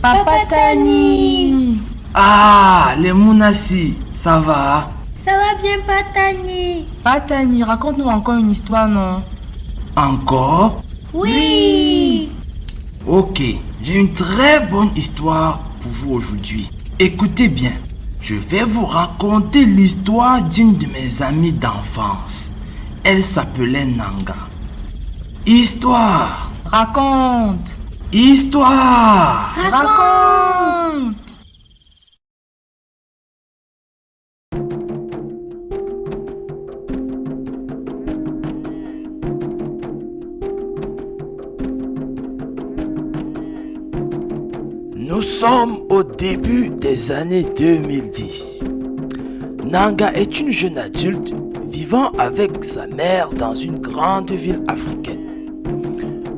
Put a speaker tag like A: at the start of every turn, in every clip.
A: Papa Tani.
B: Ah, les Mounassi, ça va?
C: Ça va bien, Patani.
A: Patani, raconte-nous encore une histoire, non?
B: Encore?
C: Oui.
B: Ok, j'ai une très bonne histoire pour vous aujourd'hui. Écoutez bien, je vais vous raconter l'histoire d'une de mes amies d'enfance. Elle s'appelait Nanga. Histoire!
A: Raconte.
B: Histoire!
A: Raconte.
B: Nous sommes au début des années 2010. Nanga est une jeune adulte vivant avec sa mère dans une grande ville africaine.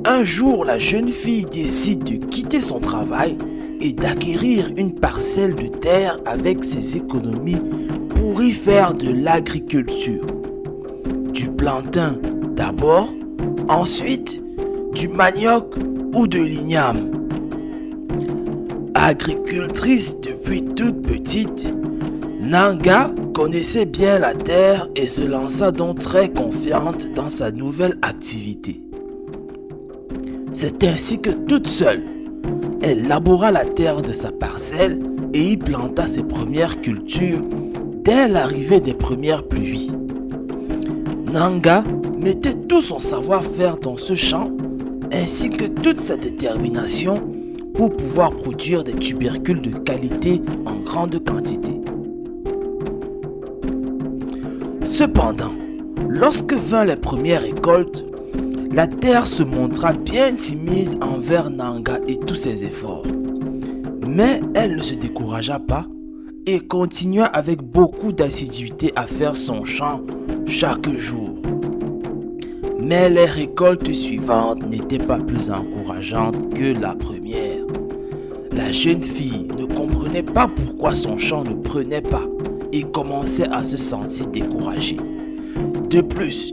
B: Un jour, la jeune fille décide de quitter son travail et d'acquérir une parcelle de terre avec ses économies pour y faire de l'agriculture. Du plantain d'abord, ensuite du manioc ou de l'igname. Agricultrice depuis toute petite, Nanga connaissait bien la terre et se lança donc très confiante dans sa nouvelle activité. C'est ainsi que toute seule, elle laboura la terre de sa parcelle et y planta ses premières cultures dès l'arrivée des premières pluies. Nanga mettait tout son savoir-faire dans ce champ ainsi que toute sa détermination pour pouvoir produire des tubercules de qualité en grande quantité. Cependant, lorsque vinrent les premières récoltes, la terre se montra bien timide envers Nanga et tous ses efforts. Mais elle ne se découragea pas et continua avec beaucoup d'assiduité à faire son champ chaque jour. Mais les récoltes suivantes n'étaient pas plus encourageantes que la première. La jeune fille ne comprenait pas pourquoi son champ ne prenait pas et commençait à se sentir découragée. De plus,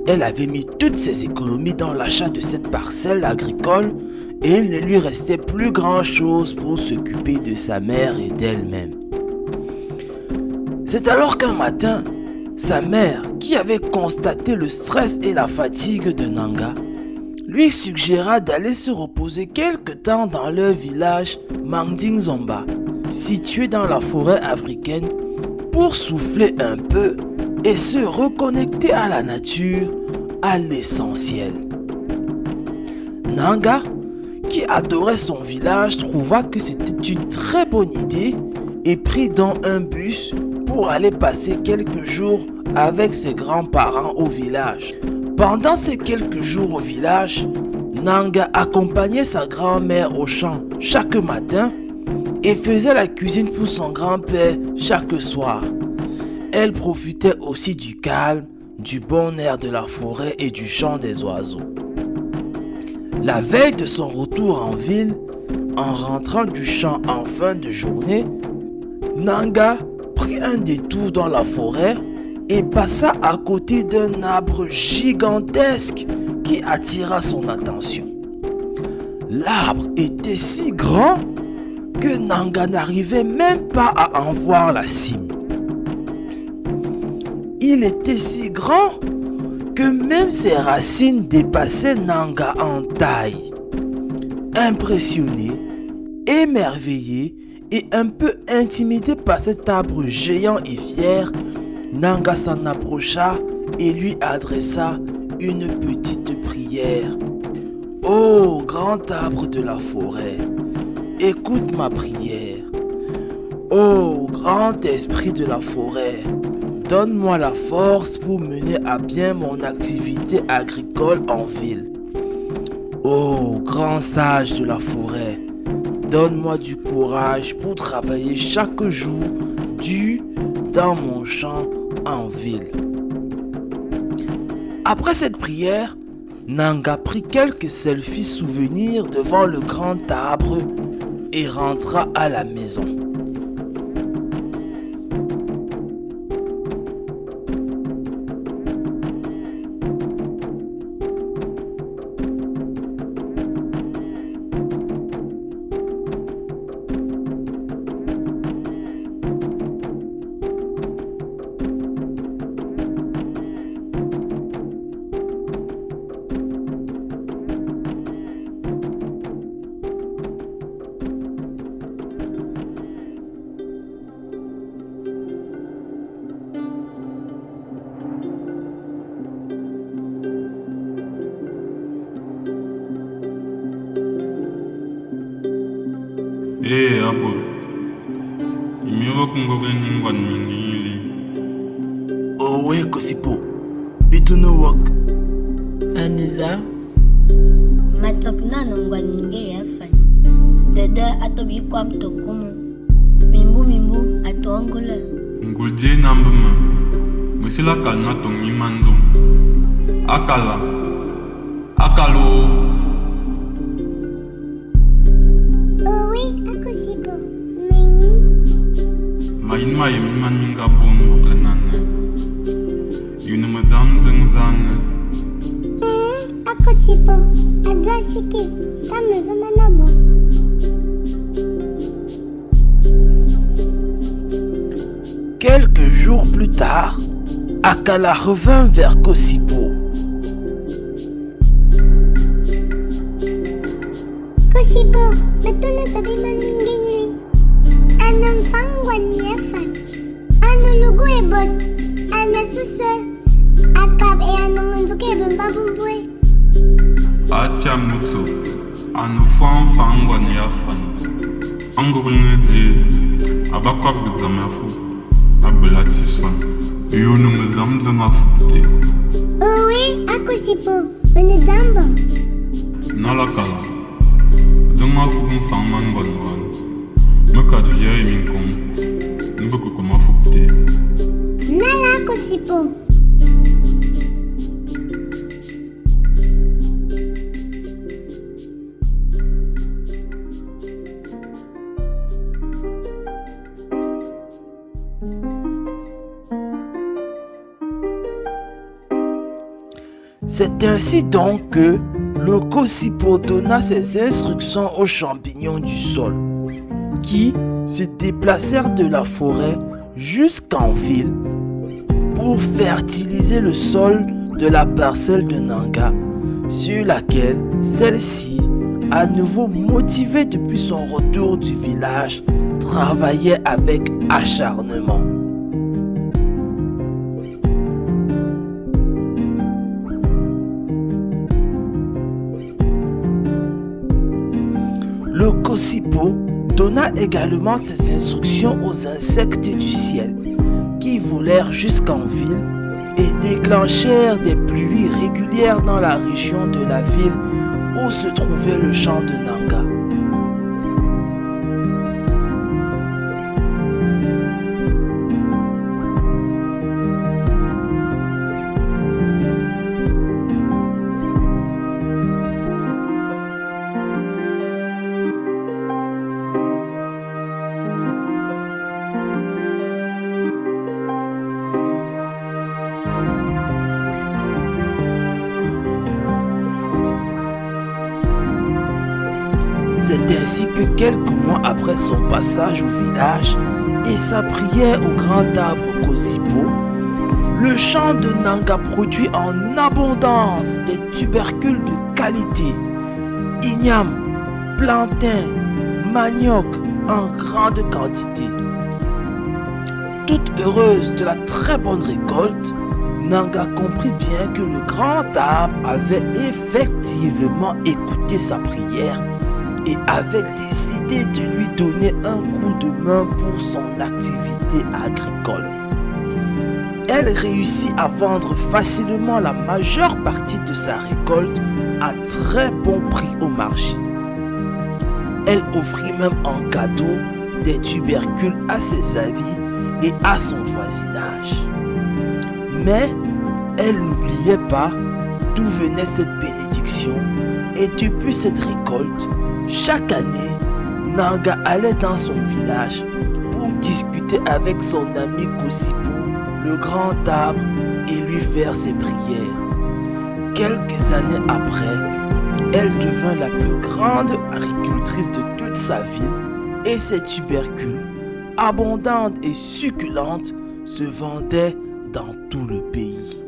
B: elle avait mis toutes ses économies dans l'achat de cette parcelle agricole et il ne lui restait plus grand-chose pour s'occuper de sa mère et d'elle-même. C'est alors qu'un matin, sa mère, qui avait constaté le stress et la fatigue de Nanga, lui suggéra d'aller se reposer quelque temps dans leur village Mandingzomba, situé dans la forêt africaine, pour souffler un peu et se reconnecter à la nature, à l'essentiel. Nanga, qui adorait son village, trouva que c'était une très bonne idée et prit donc un bus pour aller passer quelques jours avec ses grands-parents au village. Pendant ces quelques jours au village, Nanga accompagnait sa grand-mère au champ chaque matin et faisait la cuisine pour son grand-père chaque soir. Elle profitait aussi du calme, du bon air de la forêt et du chant des oiseaux. La veille de son retour en ville, en rentrant du champ en fin de journée, Nanga prit un détour dans la forêt et passa à côté d'un arbre gigantesque qui attira son attention. L'arbre était si grand que Nanga n'arrivait même pas à en voir la cime. Il était si grand que même ses racines dépassaient Nanga en taille. Impressionné, émerveillé et un peu intimidé par cet arbre géant et fier, Nanga s'en approcha et lui adressa une petite prière. « Ô grand arbre de la forêt, écoute ma prière. Ô grand esprit de la forêt, donne-moi la force pour mener à bien mon activité agricole en ville. Ô grand sage de la forêt, donne-moi du courage pour travailler chaque jour dur dans mon champ en ville. » Après cette prière, Nanga prit quelques selfies souvenirs devant le grand arbre et rentra à la maison.
D: abo. Imiwa kungogle ningwan mingili.
B: Owe Kosipo, bituno wok.
E: Anusa.
C: Matokna nongwa ninge yafan. Dada atobi kwam tokumu. Mimbu atongula.
D: Ngulje nambuma. Musila kalna tongi manzum. Akalo.
F: Oui, aku sibuk.
D: Mayin man minga bongo klenana. Yunu madam zengzana.
F: Aku sibuk. Ada sikit. Kami kemana bo?
B: Quelques jours plus tard, Akala revint vers Kosipo.
F: Kosipo, betul na tabi maninggi ni. Anong pangwan yafan. Ano lugu ebot. Ana susa. Akab anong unzuke bambabumboy.
D: Acha mutsu. Anu fan wan yafan. Angogul ngeji. Abakwa bizamafu. Abelatiswan. Yunu mazam zangafute.
F: Oui, aku sibuk. Benedambo.
D: Nalakala. Zangafu kun fangman wan. Mekat via minkong. Nubuku kumafute.
F: Nala aku sibuk.
B: C'est ainsi donc que le Kosipo donna ses instructions aux champignons du sol, qui se déplacèrent de la forêt jusqu'en ville pour fertiliser le sol de la parcelle de Nanga, sur laquelle celle-ci, à nouveau motivée depuis son retour du village, travaillait avec acharnement. Le Kosipo donna également ses instructions aux insectes du ciel qui volèrent jusqu'en ville et déclenchèrent des pluies régulières dans la région de la ville où se trouvait le champ de Nanga. C'est ainsi que quelques mois après son passage au village et sa prière au grand arbre Kosipo, le champ de Nanga produit en abondance des tubercules de qualité, igname, plantain, manioc en grande quantité. Toute heureuse de la très bonne récolte, Nanga comprit bien que le grand arbre avait effectivement écouté sa prière et avait décidé de lui donner un coup de main pour son activité agricole. Elle réussit à vendre facilement la majeure partie de sa récolte à très bon prix au marché. Elle offrit même en cadeau des tubercules à ses amis et à son voisinage. Mais elle n'oubliait pas d'où venait cette bénédiction et depuis cette récolte, chaque année, Nanga allait dans son village pour discuter avec son ami Kosipo, le grand arbre, et lui faire ses prières. Quelques années après, elle devint la plus grande agricultrice de toute sa ville et ses tubercules, abondantes et succulentes, se vendaient dans tout le pays.